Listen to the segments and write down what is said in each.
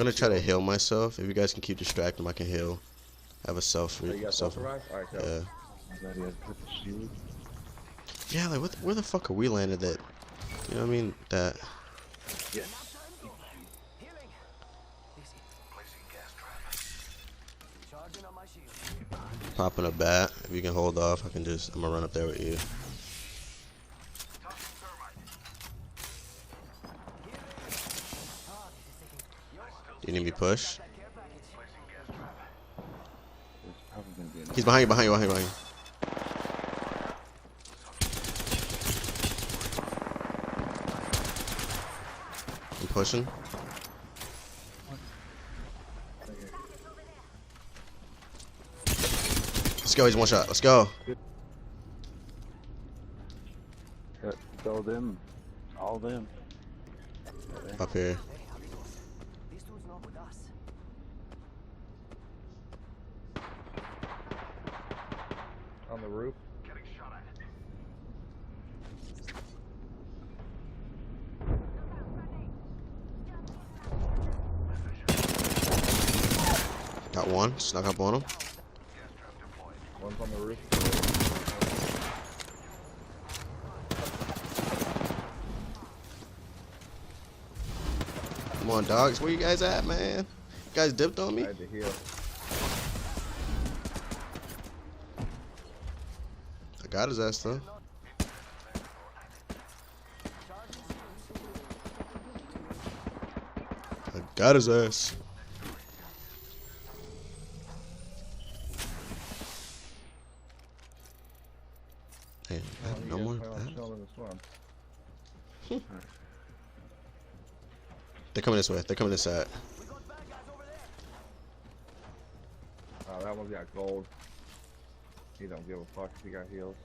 gonna try to heal myself. If you guys can keep distracting, I can heal. I have a self. Self-revive? Alright, go. Yeah. Yeah, like where the fuck are we landed that? You know what I mean? That. Yeah. Popping a bat. If you can hold off, I'm gonna run up there with you. You need me push? He's behind you. You I'm pushing. Let's go, he's one shot. Let's go. All them. Up here. On the roof. Got one. Snuck up on him. One's on the roof. Come on, dogs. Where you guys at, man? You guys dipped on me? I had to heal. I got his ass, though. I got his ass. Hey, no more. They're coming this way. They're coming this side. Oh, that one's got gold. He don't give a fuck if he got heals.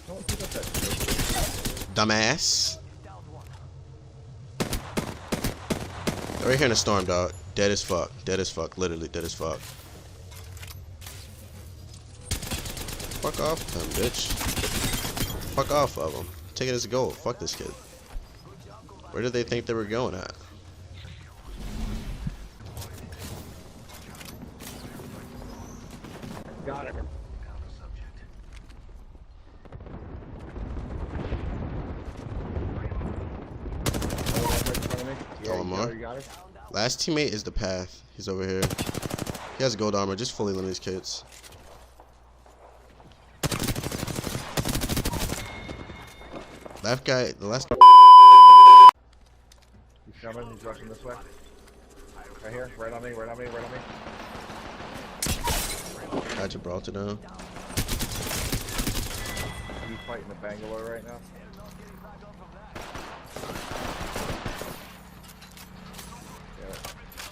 Don't pick up that shit. Dumbass. They're right here in the storm, dog. Dead as fuck. Dead as fuck. Literally dead as fuck. Fuck off them, bitch. Fuck off of them. Take it as a goal. Fuck this kid. Where did they think they were going at? Got it. Oh, one more. Last teammate is the path. He's over here. He has gold armor. Just fully limit these kids. Last guy, the last. He's coming. He's rushing this way. Right here. Right on me. Got Gibraltar down. He's fighting the Bangalore right now.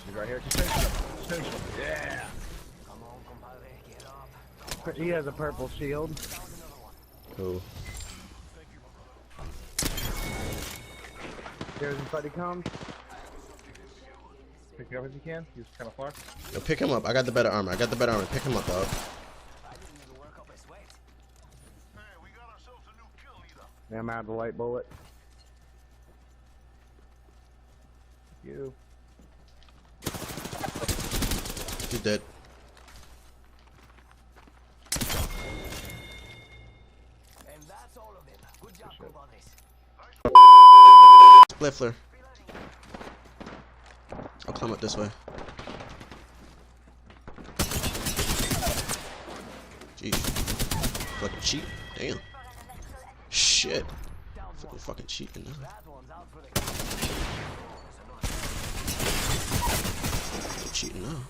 He's right here. Just finish him. Yeah. He has a purple shield. Cool. There's his buddy comes. Pick it up if you can. He's kind of far. Yo, pick him up. I got the better armor. Pick him up, dog. Yeah, I'm out of the light bullet. You. He's dead. And that's all of it. Good job, brothers. Spliffler. I'll climb up this way. Jeez. Fucking cheat. Damn. Shit. Fucking cheating now. Cheating now.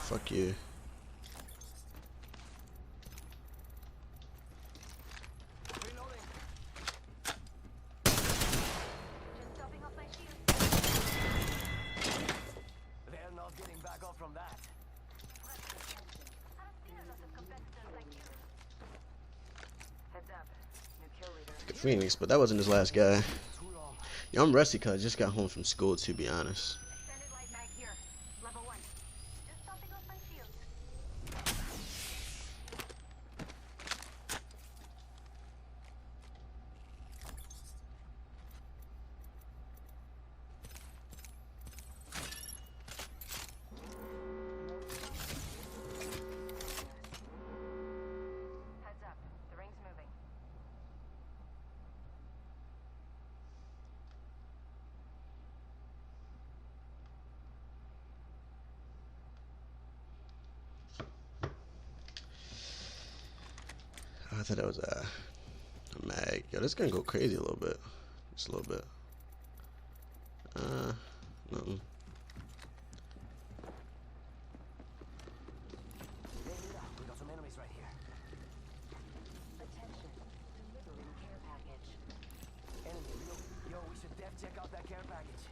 Fuck you. They're not getting back up from that. Good Phoenix, but that wasn't his last guy. Yo, I'm rusty cause I just got home from school, to be honest. thought that was a mag. Yo, this gonna go crazy a little bit. Just a little bit. Nothing. We got some enemies right here. Attention, delivering care package. Enemy, yo, we should def check out that care package.